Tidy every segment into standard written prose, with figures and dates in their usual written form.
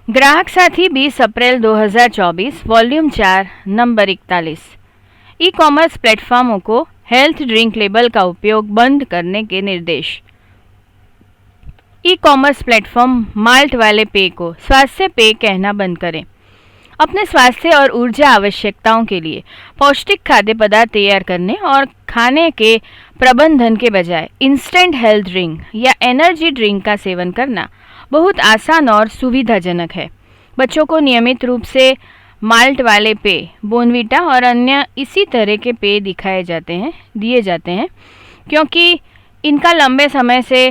ग्राहक साथी 20 अप्रैल 2024 volume 4 number 41। E commerce प्लेटफॉर्मों को हेल्थ ड्रिंक लेबल का उपयोग बंद करने के निर्देश। ई कॉमर्स प्लेटफॉर्म माल्ट वाले पेय को स्वास्थ्य पेय कहना बंद करें। अपने स्वास्थ्य और ऊर्जा आवश्यकताओं के लिए पौष्टिक खाद्य पदार्थ तैयार करने और खाने के प्रबंधन के बजाय इंस्टेंट हेल्थ ड्रिंक या एनर्जी ड्रिंक का सेवन करना बहुत आसान और सुविधाजनक है। बच्चों को नियमित रूप से माल्ट वाले पेय, बोर्नवीटा और अन्य इसी तरह के पेय दिए जाते हैं क्योंकि इनका लंबे समय से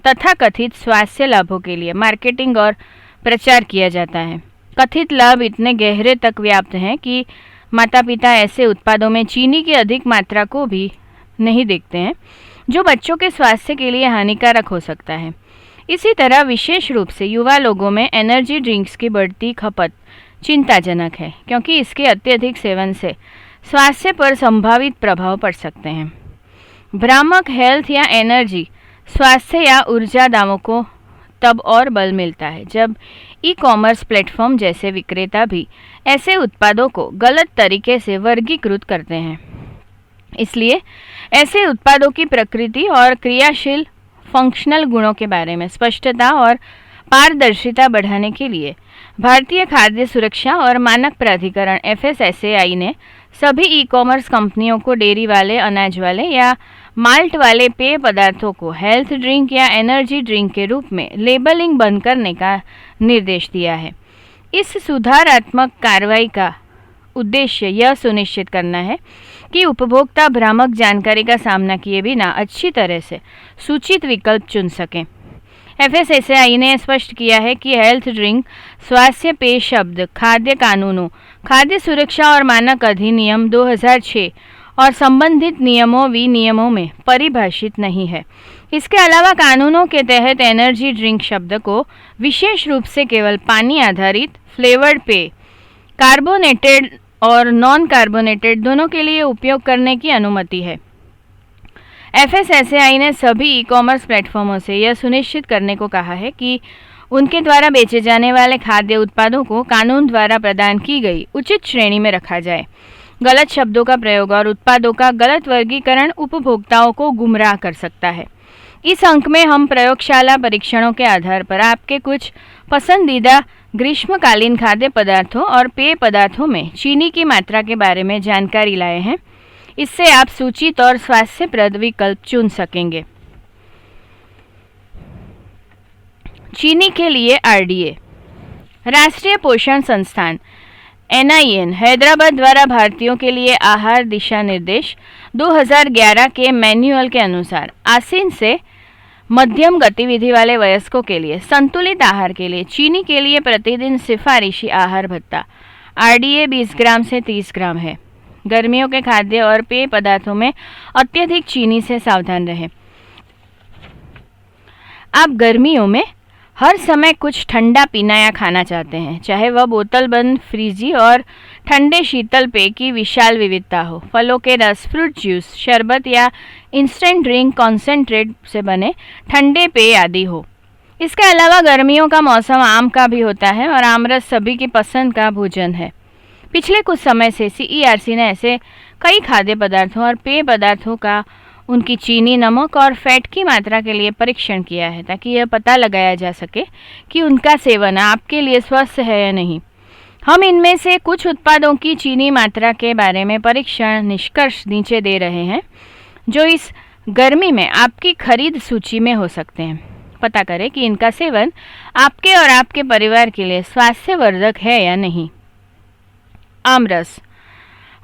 तथाकथित स्वास्थ्य लाभों के लिए मार्केटिंग और प्रचार किया जाता है। कथित लाभ इतने गहरे तक व्याप्त हैं कि माता पिता ऐसे उत्पादों में चीनी की अधिक मात्रा को भी नहीं देखते हैं, जो बच्चों के स्वास्थ्य के लिए हानिकारक हो सकता है। इसी तरह विशेष रूप से युवा लोगों में एनर्जी ड्रिंक्स की बढ़ती खपत चिंताजनक है क्योंकि इसके अत्यधिक सेवन से स्वास्थ्य पर संभावित प्रभाव पड़ सकते हैं। भ्रामक हेल्थ या एनर्जी, स्वास्थ्य या ऊर्जा दावों को तब और बल मिलता है जब ई कॉमर्स प्लेटफॉर्म जैसे विक्रेता भी ऐसे उत्पादों को गलत तरीके से वर्गीकृत करते हैं। इसलिए ऐसे उत्पादों की प्रकृति और क्रियाशील फंक्शनल गुणों के बारे में स्पष्टता और पारदर्शिता बढ़ाने के लिए भारतीय खाद्य सुरक्षा और मानक प्राधिकरण FSSAI ने सभी ई कॉमर्स कंपनियों को डेयरी वाले, अनाज वाले या माल्ट वाले पेय पदार्थों को हेल्थ ड्रिंक या एनर्जी ड्रिंक के रूप में लेबलिंग बंद करने का निर्देश दिया है। इस सुधारात्मक कार्रवाई का उद्देश्य यह सुनिश्चित करना है कि उपभोक्ता भ्रामक जानकारी का सामना किए बिना अच्छी तरह से सूचित विकल्प चुन सकें। FSSAI ने स्पष्ट किया है कि हेल्थ ड्रिंक स्वास्थ्य पेय शब्द खाद्य कानूनों, खाद्य सुरक्षा और मानक अधिनियम 2006 और संबंधित नियमों विनियमों में परिभाषित नहीं है। इसके अलावा कानूनों के तहत एनर्जी ड्रिंक शब्द को विशेष रूप से केवल पानी आधारित फ्लेवर्ड पेय, कार्बोनेटेड और नॉन कार्बोनेटेड दोनों के लिए उपयोग करने की अनुमति है। FSSAI ने सभी ई कॉमर्स प्लेटफॉर्मों से यह सुनिश्चित करने को कहा है कि उनके द्वारा बेचे जाने वाले खाद्य उत्पादों को कानून द्वारा प्रदान की गई उचित श्रेणी में रखा जाए। गलत शब्दों का प्रयोग और उत्पादों का गलत वर्गीकरण उपभोक्ताओं को गुमराह कर सकता है। इस अंक में हम प्रयोगशाला परीक्षणों के आधार पर आपके कुछ पसंदीदा ग्रीष्मकालीन खाद्य पदार्थों और पेय पदार्थों में चीनी की मात्रा के बारे में जानकारी लाए हैं। इससे आप सूचित और स्वास्थ्यप्रद विकल्प चुन सकेंगे। चीनी के लिए RDA, राष्ट्रीय पोषण संस्थान NIN हैदराबाद द्वारा भारतीयों के लिए आहार दिशा निर्देश 2011 के मैन्युअल के अनुसार आसीन से मध्यम गतिविधि वाले वयस्कों के लिए संतुलित आहार के लिए चीनी के लिए प्रतिदिन सिफारिशी आहार भत्ता RDA 20 ग्राम से 30 ग्राम है। गर्मियों के खाद्य और पेय पदार्थों में अत्यधिक चीनी से सावधान रहें। आप गर्मियों में हर समय कुछ ठंडा पीना या खाना चाहते हैं, चाहे वह बोतल बंद, फ्रिजी और ठंडे शीतल पेय की विशाल विविधता हो, फलों के रस, फ्रूट जूस, शरबत या इंस्टेंट ड्रिंक कॉन्सेंट्रेट से बने ठंडे पेय आदि हो। इसके अलावा गर्मियों का मौसम आम का भी होता है और आमरस सभी की पसंद का भोजन है। पिछले कुछ समय से CERC ने ऐसे कई खाद्य पदार्थों और पेय पदार्थों का उनकी चीनी, नमक और फैट की मात्रा के लिए परीक्षण किया है ताकि यह पता लगाया जा सके कि उनका सेवन आपके लिए स्वस्थ है या नहीं। हम इनमें से कुछ उत्पादों की चीनी मात्रा के बारे में परीक्षण निष्कर्ष नीचे दे रहे हैं जो इस गर्मी में आपकी खरीद सूची में हो सकते हैं। पता करें कि इनका सेवन आपके और आपके परिवार के लिए स्वास्थ्यवर्धक है या नहीं। आमरस,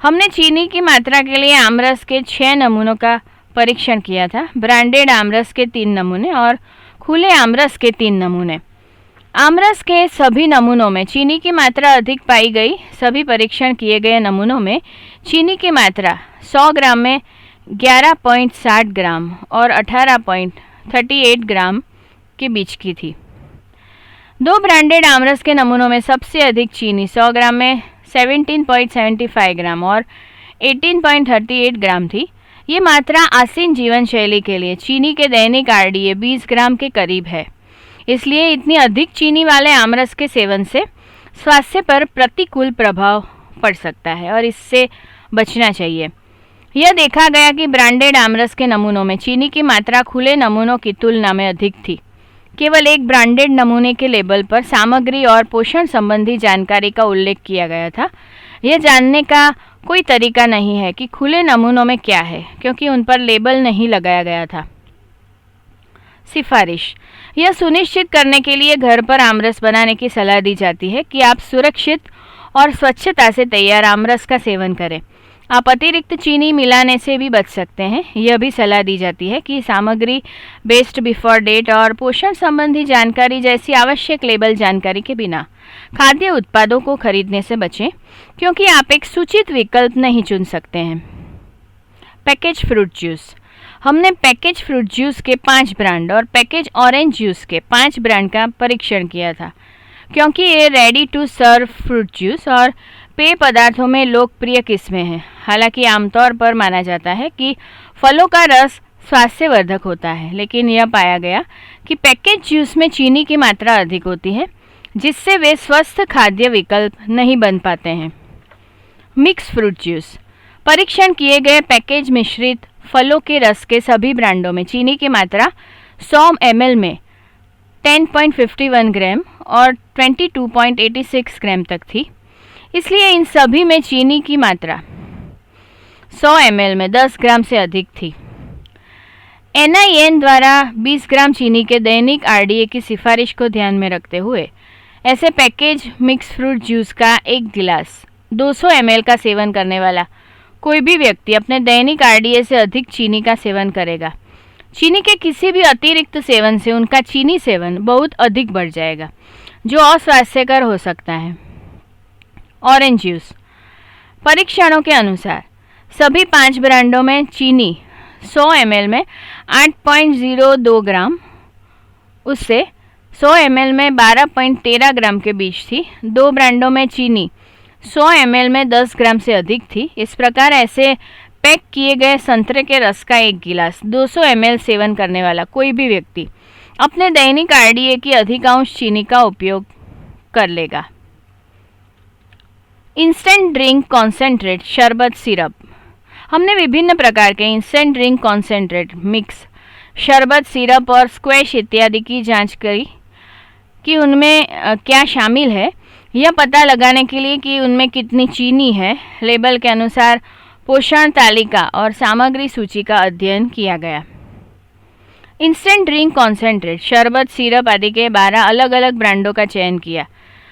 हमने चीनी की मात्रा के लिए आमरस के 6 नमूनों का परीक्षण किया था। ब्रांडेड आमरस के 3 नमूने और खुले आमरस के 3 नमूने। आमरस के सभी नमूनों में चीनी की मात्रा अधिक पाई गई। सभी परीक्षण किए गए नमूनों में चीनी की मात्रा 100 ग्राम में 11.60 ग्राम और 18.38 ग्राम के बीच की थी। 2 ब्रांडेड आमरस के नमूनों में सबसे अधिक चीनी 100 ग्राम में 17.75 ग्राम और 18.38 ग्राम थी। ये मात्रा आसीन जीवन शैली के लिए चीनी के दैनिक RDA 20 ग्राम के करीब है। इसलिए इतनी अधिक चीनी वाले आमरस के सेवन से स्वास्थ्य पर प्रतिकूल प्रभाव पड़ सकता है और इससे बचना चाहिए। यह देखा गया कि ब्रांडेड आमरस के नमूनों में चीनी की मात्रा खुले नमूनों की तुलना में अधिक थी। केवल एक ब्रांडेड नमूने के लेबल पर सामग्री और पोषण संबंधी जानकारी का उल्लेख किया गया था। यह जानने का कोई तरीका नहीं है कि खुले नमूनों में क्या है, क्योंकि उन पर लेबल नहीं लगाया गया था। सिफारिश: यह सुनिश्चित करने के लिए घर पर आमरस बनाने की सलाह दी जाती है कि आप सुरक्षित और स्वच्छता से तैयार आमरस का सेवन करें। आप अतिरिक्त चीनी मिलाने से भी बच सकते हैं। यह भी सलाह दी जाती है कि सामग्री, बेस्ट बिफोर डेट और पोषण संबंधी जानकारी जैसी आवश्यक लेबल जानकारी के बिना खाद्य उत्पादों को खरीदने से बचें, क्योंकि आप एक सूचित विकल्प नहीं चुन सकते हैं। पैकेज फ्रूट जूस: हमने पैकेज फ्रूट जूस के 5 ब्रांड और पैकेज ऑरेंज जूस के 5 ब्रांड का परीक्षण किया था, क्योंकि ये ready to serve fruit juice और पेय पदार्थों में लोकप्रिय किस्में हैं। हालांकि आमतौर पर माना जाता है कि फलों का रस स्वास्थ्यवर्धक होता है, लेकिन यह पाया गया कि पैकेज जूस में चीनी की मात्रा अधिक होती है, जिससे वे स्वस्थ खाद्य विकल्प नहीं बन पाते हैं। मिक्स फ्रूट जूस: परीक्षण किए गए पैकेज मिश्रित फलों के रस के सभी ब्रांडों में चीनी की मात्रा 100 ml में 10.51 ग्राम और 22.86 ग्राम तक थी। इसलिए इन सभी में चीनी की मात्रा 100 ml में 10 ग्राम से अधिक थी। NIN द्वारा 20 ग्राम चीनी के दैनिक RDA की सिफारिश को ध्यान में रखते हुए ऐसे पैकेज मिक्स फ्रूट जूस का एक गिलास 200 ml का सेवन करने वाला कोई भी व्यक्ति अपने दैनिक RDA से अधिक चीनी का सेवन करेगा। चीनी के किसी भी अतिरिक्त सेवन से उनका चीनी सेवन बहुत अधिक बढ़ जाएगा, जो अस्वास्थ्यकर हो सकता है। ऑरेंज जूस: परीक्षणों के अनुसार सभी 5 ब्रांडों में चीनी 100 ml में 8.02 ग्राम उससे 100 ml में 12.13 ग्राम के बीच थी। 2 ब्रांडों में चीनी 100 ml में 10 ग्राम से अधिक थी। इस प्रकार ऐसे पैक किए गए संतरे के रस का एक गिलास 200 ml सेवन करने वाला कोई भी व्यक्ति अपने दैनिक RDA की अधिकांश चीनी का उपयोग कर लेगा। इंस्टेंट ड्रिंक कॉन्सेंट्रेट शरबत सिरप: हमने विभिन्न प्रकार के इंस्टेंट ड्रिंक कॉन्सेंट्रेट, मिक्स, शरबत सिरप और स्क्वैश इत्यादि की जांच करी कि उनमें क्या शामिल है, यह पता लगाने के लिए कि उनमें कितनी चीनी है। लेबल के अनुसार पोषण तालिका और सामग्री सूची का अध्ययन किया गया। इंस्टेंट ड्रिंक कॉन्सेंट्रेट, शरबत, सिरप आदि के 12 अलग अलग ब्रांडों का चयन किया।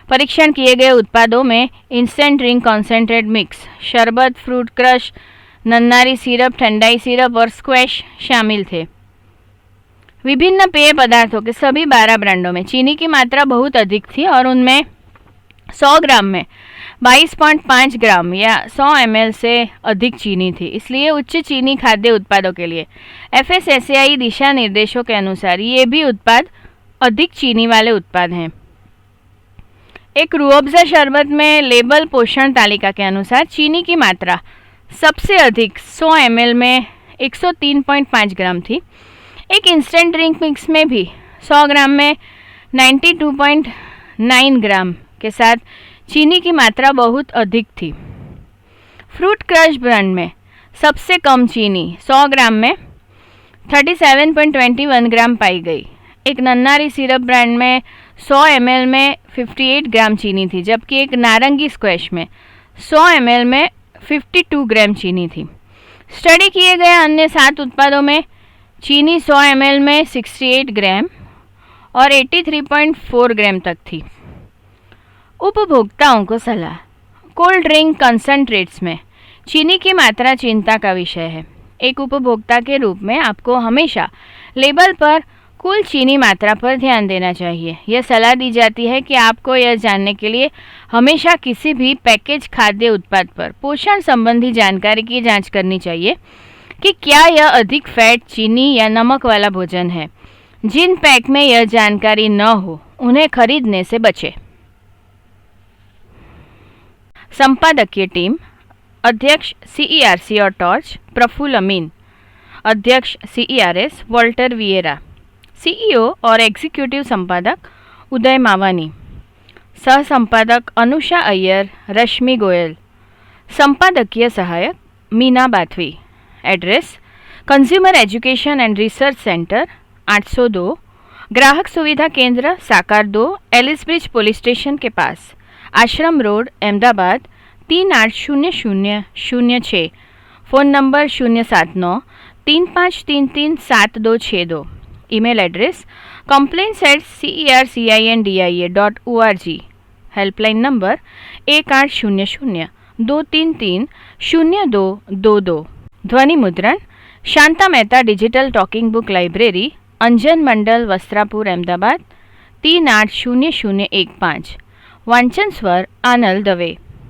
परीक्षण किए गए उत्पादों में इंस्टेंट ड्रिंक कॉन्सेंट्रेट मिक्स, शरबत, फ्रूट क्रश, नन्नारी सिरप, ठंडाई सिरप और स्क्वैश शामिल थे। विभिन्न पेय पदार्थों के सभी 12 ब्रांडों में चीनी की मात्रा बहुत अधिक थी और उनमें 100 ग्राम में 22.5 ग्राम या 100 ml से अधिक चीनी थी। इसलिए उच्च चीनी खाद्य उत्पादों के लिए FSSAI दिशा निर्देशों के अनुसार ये भी उत्पाद अधिक चीनी वाले उत्पाद हैं। एक रूह अफ़ज़ा शरबत में लेबल पोषण तालिका के अनुसार चीनी की मात्रा सबसे अधिक 100 ml में 103.5 ग्राम थी। एक इंस्टेंट ड्रिंक मिक्स में भी 100 ग्राम में 92.9 ग्राम के साथ चीनी की मात्रा बहुत अधिक थी। फ्रूट क्रश ब्रांड में सबसे कम चीनी 100 ग्राम में 37.21 ग्राम पाई गई। एक नन्नारी सिरप ब्रांड में 100 ml में 58 ग्राम चीनी थी, जबकि एक नारंगी स्क्वैश में 100 ml में 52 ग्राम चीनी थी। स्टडी किए गए अन्य 7 उत्पादों में चीनी 100 ml में 68 ग्राम और 83.4 ग्राम तक थी। उपभोक्ताओं को सलाह: कोल्ड ड्रिंक कंसंट्रेट्स में चीनी की मात्रा चिंता का विषय है। एक उपभोक्ता के रूप में आपको हमेशा लेबल पर कुल चीनी मात्रा पर ध्यान देना चाहिए। यह सलाह दी जाती है कि आपको यह जानने के लिए हमेशा किसी भी पैकेज खाद्य उत्पाद पर पोषण संबंधी जानकारी की जांच करनी चाहिए कि क्या यह अधिक फैट, चीनी या नमक वाला भोजन है। जिन पैक में यह जानकारी न हो उन्हें खरीदने से बचें। संपादकीय टीम: अध्यक्ष CERC और टॉर्च प्रफुल्ल अमीन, अध्यक्ष CERS वॉल्टर विएरा, सीईओ और एग्जीक्यूटिव संपादक उदय मावानी, सह संपादक अनुषा अय्यर, रश्मि गोयल, संपादकीय सहायक Meena Bathvi. Address consumer education and research centre 802, ग्राहक सुविधा केंद्र साकार 2, एलिस ब्रिज पुलिस स्टेशन के पास, Ashram road, Ahmedabad 380006। Phone number 079-3533-7262। Email address complaints@cercindia.org। Helpline number 1800-233-0222। ध्वनि मुद्रण Shanta Mehta digital talking book library, Anjan Mandal, Vastrapur, Ahmedabad 380015। वांचन स्वर आनल दवे।